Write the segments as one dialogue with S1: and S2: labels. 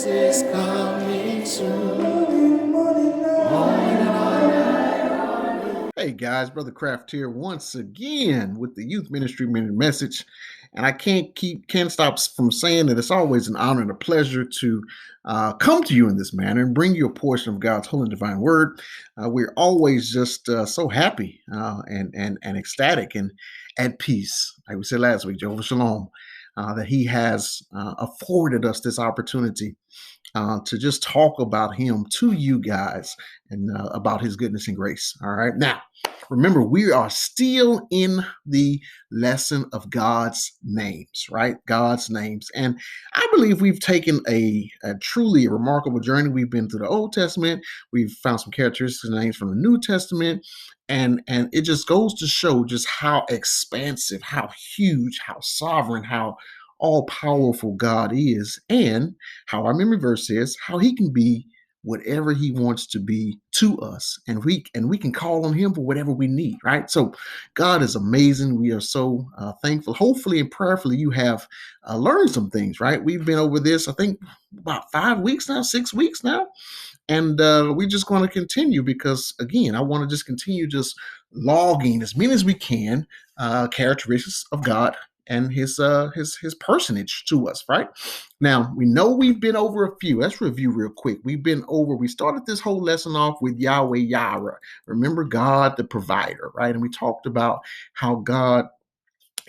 S1: is coming soon. Hey guys, Brother Craft here once again with the Youth Ministry Minute Message. And I can't stop from saying that it's always an honor and a pleasure to come to you in this manner and bring you a portion of God's holy and divine word. We're always just so happy and ecstatic and at peace. Like we said last week, Jehovah Shalom, that He has afforded us this opportunity to just talk about Him to you guys and about His goodness and grace. All right. Now, remember, we are still in the lesson of God's names, right? God's names. And I believe we've taken a truly remarkable journey. We've been through the Old Testament. We've found some characteristics and names from the New Testament. And it just goes to show just how expansive, how huge, how sovereign, how all powerful God is, and how our memory verse says how He can be whatever He wants to be to us, and we can call on Him for whatever we need, right? So God is amazing. We are so thankful. Hopefully and prayerfully you have learned some things, right? We've been over this, I think, about 5 weeks now, 6 weeks now, and we're just going to continue because, again, I want to just continue just logging as many as we can characteristics of God and his personage to us, right? Now, we know we've been over a few. Let's review real quick. We started this whole lesson off with Yahweh Yahweh. Remember, God the provider, right? And we talked about how God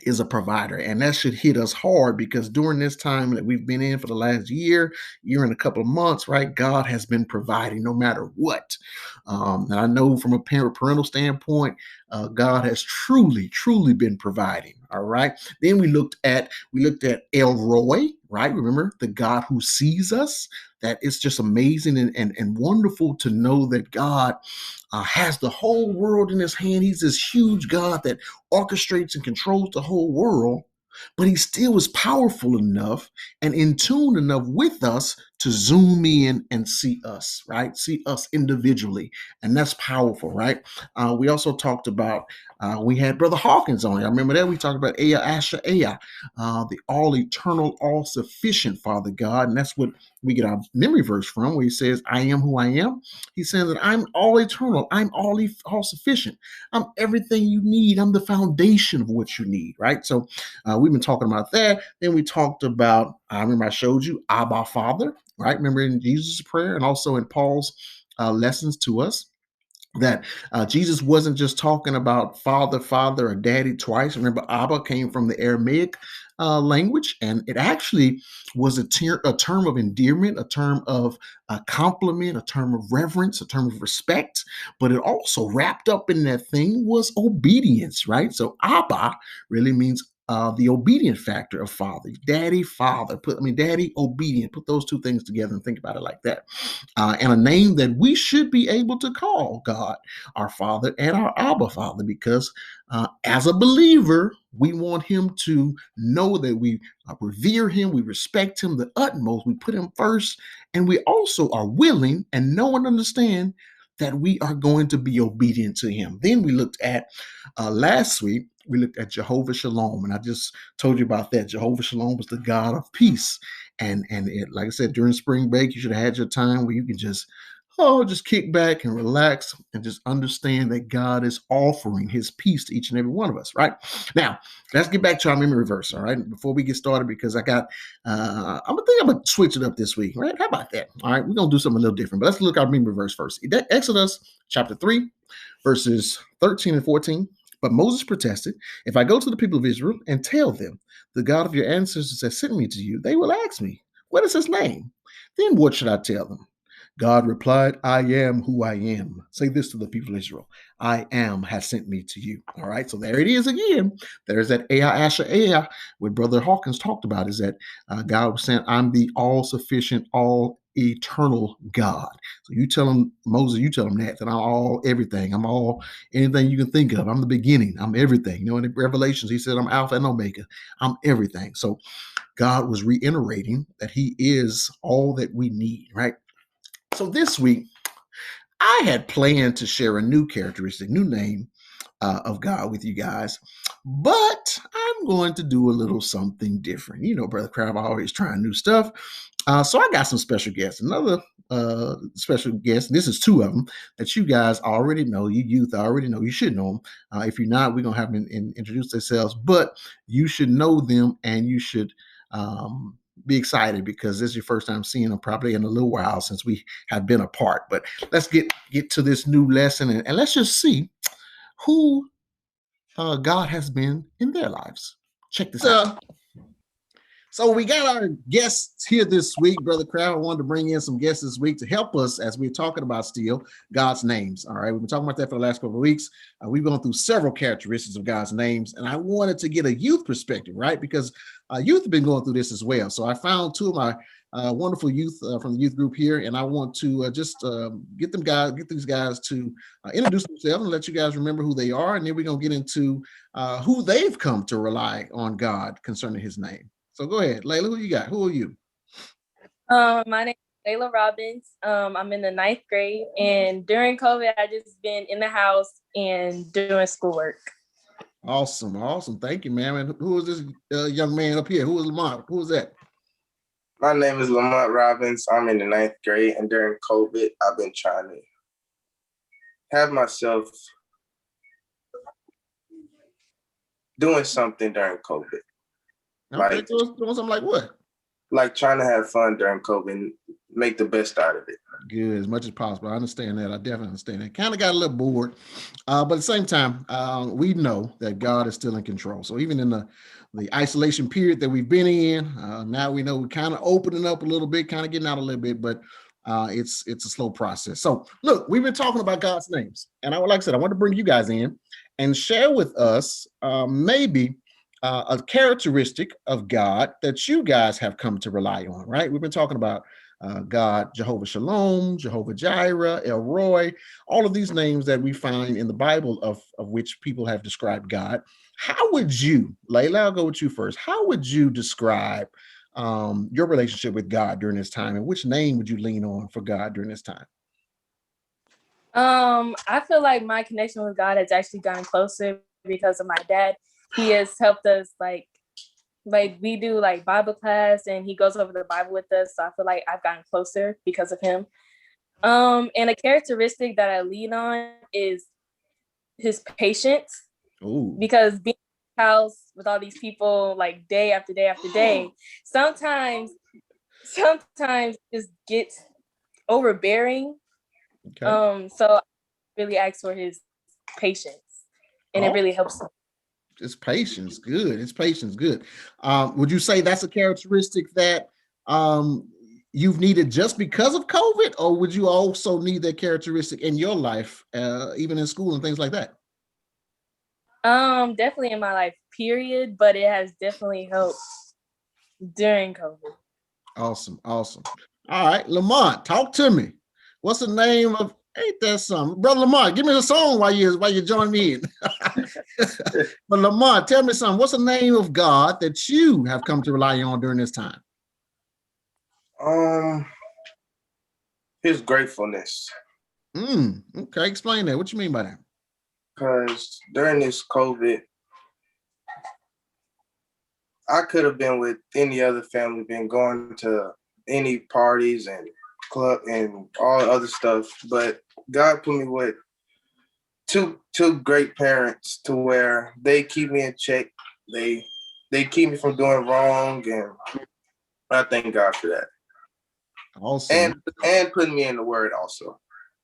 S1: is a provider, and that should hit us hard because during this time that we've been in for the last year and a couple of months, right, God has been providing no matter what. And I know from a parental standpoint, God has truly been providing. All right. Then we looked at El Roy, right? Remember, the God who sees us. That it's just amazing and wonderful to know that God has the whole world in His hand. He's this huge God that orchestrates and controls the whole world, but He still is powerful enough and in tune enough with us to zoom in and see us, right? See us individually. And that's powerful, right? We also talked about, we had Brother Hawkins on. I remember that we talked about Ea Asher Ea, the all eternal, all sufficient Father God. And that's what we get our memory verse from, where He says, I am who I am. He says that I'm all eternal. I'm all sufficient. I'm everything you need. I'm the foundation of what you need, right? So we've been talking about that. Then we talked about, I remember I showed you Abba Father, right? Remember in Jesus' prayer and also in Paul's lessons to us, that Jesus wasn't just talking about father, or daddy twice. Remember, Abba came from the Aramaic language, and it actually was a term of endearment, a term of compliment, a term of reverence, a term of respect. But it also wrapped up in that thing was obedience, right? So Abba really means the obedient factor of father, daddy, father. Daddy, obedient. Put those two things together and think about it like that. And a name that we should be able to call God, our Father, and our Abba Father, because as a believer, we want Him to know that we revere Him, we respect Him the utmost, we put Him first, and we also are willing and know and understand that we are going to be obedient to Him. Then we looked at last week, we looked at Jehovah Shalom, and I just told you about that. Jehovah Shalom was the God of peace. And like I said, during spring break, you should have had your time where you can just kick back and relax and just understand that God is offering His peace to each and every one of us, right? Now, let's get back to our memory verse, all right? Before we get started, because I'm gonna switch it up this week, right? How about that? All right, we're gonna do something a little different, but let's look at our memory verse first. Exodus chapter 3, verses 13 and 14. But Moses protested, if I go to the people of Israel and tell them, the God of your ancestors has sent me to you, they will ask me, what is His name? Then what should I tell them? God replied, I am who I am. Say this to the people of Israel. I am has sent me to you. All right. So there it is again. There's that Ea Asher Ea, what Brother Hawkins talked about, is that God was saying, I'm the all-sufficient, all-eternal God. So you tell him, Moses, you tell him that I'm all everything. I'm all anything you can think of. I'm the beginning. I'm everything. In the Revelations, He said, I'm Alpha and Omega. I'm everything. So God was reiterating that He is all that we need, right? So this week, I had planned to share a new characteristic, new name, of God with you guys. But I'm going to do a little something different. You know, Brother Crab always trying new stuff. So I got some special guests. Another special guest. This is two of them that you guys already know. You youth already know. You should know them. If you're not, we're gonna have them introduce themselves. But you should know them, and you should be excited because this is your first time seeing them probably in a little while since we have been apart. But let's get to this new lesson and let's just see who God has been in their lives. Check this out. So we got our guests here this week, Brother Crowd. I wanted to bring in some guests this week to help us as we're talking about still God's names. All right, we've been talking about that for the last couple of weeks. We've gone through several characteristics of God's names, and I wanted to get a youth perspective, right? Because youth have been going through this as well. So I found two of my wonderful youth from the youth group here, and I want to just get these guys to introduce themselves and let you guys remember who they are, and then we're gonna get into who they've come to rely on God concerning His name. So go ahead, Layla. Who you got? Who are you?
S2: My name is Layla Robbins. I'm in the 9th grade, and during COVID, I just been in the house and doing schoolwork.
S1: Awesome. Thank you, ma'am. And who is this young man up here? Who is Lamont? Who is that?
S3: My name is Lamont Robbins. I'm in the 9th grade, and during COVID, I've been trying to have myself doing something during COVID.
S1: Okay, like, doing something like what?
S3: Like trying to have fun during COVID and make the best out of it.
S1: Good, as much as possible. I understand that. I definitely understand that. Kind of got a little bored, but at the same time, we know that God is still in control. So even in the isolation period that we've been in, now we know we're kind of opening up a little bit, kind of getting out a little bit, but it's a slow process. So look, we've been talking about God's names, and like I said, I want to bring you guys in and share with us maybe a characteristic of God that you guys have come to rely on, right? We've been talking about God, Jehovah Shalom, Jehovah Jireh, El Roy, all of these names that we find in the Bible of which people have described God. How would you, Layla, I'll go with you first. How would you describe your relationship with God during this time, and which name would you lean on for God during this time?
S2: I feel like my connection with God has actually gotten closer because of my dad. He has helped us like we do like Bible class, and he goes over the Bible with us. So I feel like I've gotten closer because of him. And a characteristic that I lean on is his patience.
S1: Ooh.
S2: Because being in the house with all these people like day after day after day, sometimes just gets overbearing. Okay. So I really ask for his patience, and it really helps me.
S1: It's patience. Good. It's patience. Good. Would you say that's a characteristic that you've needed just because of COVID, or would you also need that characteristic in your life, even in school and things like that?
S2: Definitely in my life, period, but it has definitely helped during COVID.
S1: Awesome. All right, Lamont, talk to me. What's the name of? Ain't that something, Brother Lamont? Give me the song while you join me in. But Lamont, tell me something. What's the name of God that you have come to rely on during this time?
S3: His gratefulness.
S1: Okay, explain that. What you mean by that?
S3: Because during this COVID, I could have been with any other family, been going to any parties and club and all other stuff, but God put me with two great parents to where they keep me in check. They keep me from doing wrong, and I thank God for that.
S1: Awesome.
S3: And putting me in the Word also.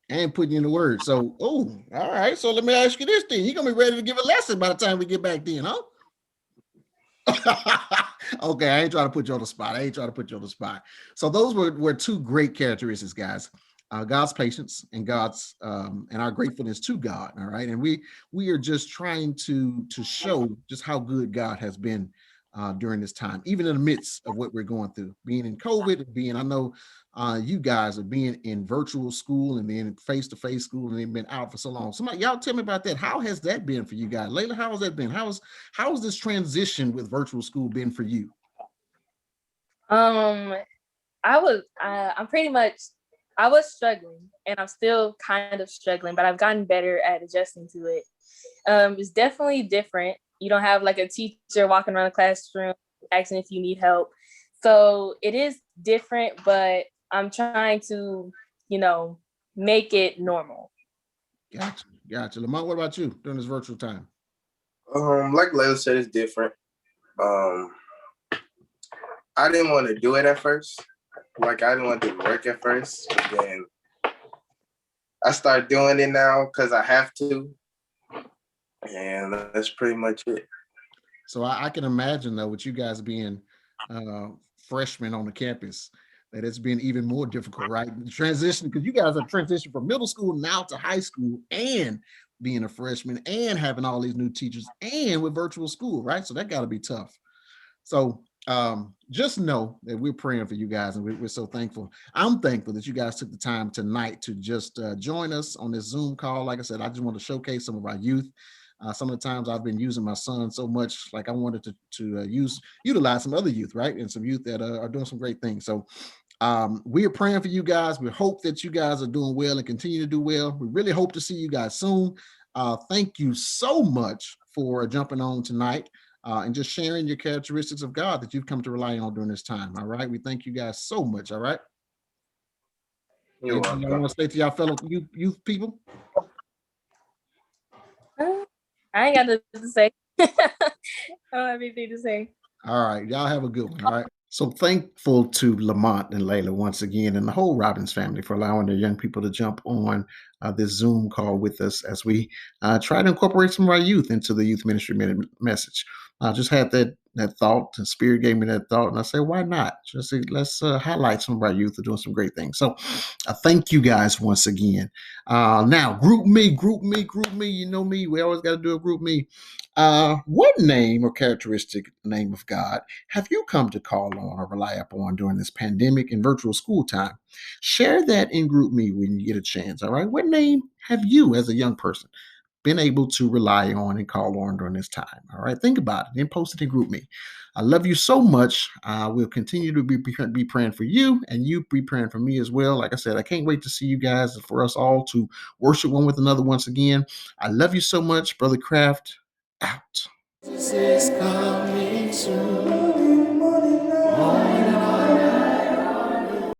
S1: And putting you in the Word. So, all right. So let me ask you this then. You're gonna be ready to give a lesson by the time we get back then, huh? Okay, I ain't trying to put you on the spot. So those were two great characteristics, guys. God's patience and God's and our gratefulness to God. All right, and we are just trying to show just how good God has been during this time, even in the midst of what we're going through, being in COVID, I know you guys are being in virtual school and being in face-to-face school, and they've been out for so long. Somebody, y'all tell me about that. How has that been for you guys? Layla, how has that been? How has this transition with virtual school been for you?
S2: I was struggling, and I'm still kind of struggling, but I've gotten better at adjusting to it. It's definitely different. You don't have like a teacher walking around the classroom asking if you need help. So it is different, but I'm trying to, make it normal.
S1: Gotcha. Lamont, what about you during this virtual time?
S3: Like Layla said, it's different. I didn't want to do it at first. Like, I didn't want to do work at first. But then I started doing it now because I have to. And that's pretty much it.
S1: So I can imagine, though, with you guys being freshmen on the campus, that it's been even more difficult, right? The transition, because you guys are transitioning from middle school now to high school and being a freshman and having all these new teachers and with virtual school, right? So that got to be tough. So just know that we're praying for you guys, and we're so thankful. I'm thankful that you guys took the time tonight to just join us on this Zoom call. Like I said, I just want to showcase some of our youth. Some of the times I've been using my son so much, like I wanted to utilize some other youth, right? And some youth that are doing some great things. So we are praying for you guys. We hope that you guys are doing well and continue to do well. We really hope to see you guys soon. Thank you so much for jumping on tonight and just sharing your characteristics of God that you've come to rely on during this time. All right. We thank you guys so much. All right.
S3: You're
S1: Anything you want to say to y'all fellow youth people?
S2: I ain't got nothing to say. I don't have anything to say.
S1: All right. Y'all have a good one. All right. So thankful to Lamont and Layla once again and the whole Robbins family for allowing their young people to jump on this Zoom call with us as we try to incorporate some of our youth into the Youth Ministry message. I just had that thought, and Spirit gave me that thought, and I said, why not? Just say, let's highlight some of our youth are doing some great things. So thank you guys once again. Now, group me. You know me. We always got to do a group me. What name or characteristic name of God have you come to call on or rely upon during this pandemic and virtual school time? Share that in group me when you get a chance. All right. What name have you as a young person been able to rely on and call on during this time? All right. Think about it and post it in group me. I love you so much. We'll continue to be praying for you, and you be praying for me as well. Like I said, I can't wait to see you guys and for us all to worship one with another once again. I love you so much, Brother Kraft. Out. Jesus is coming soon.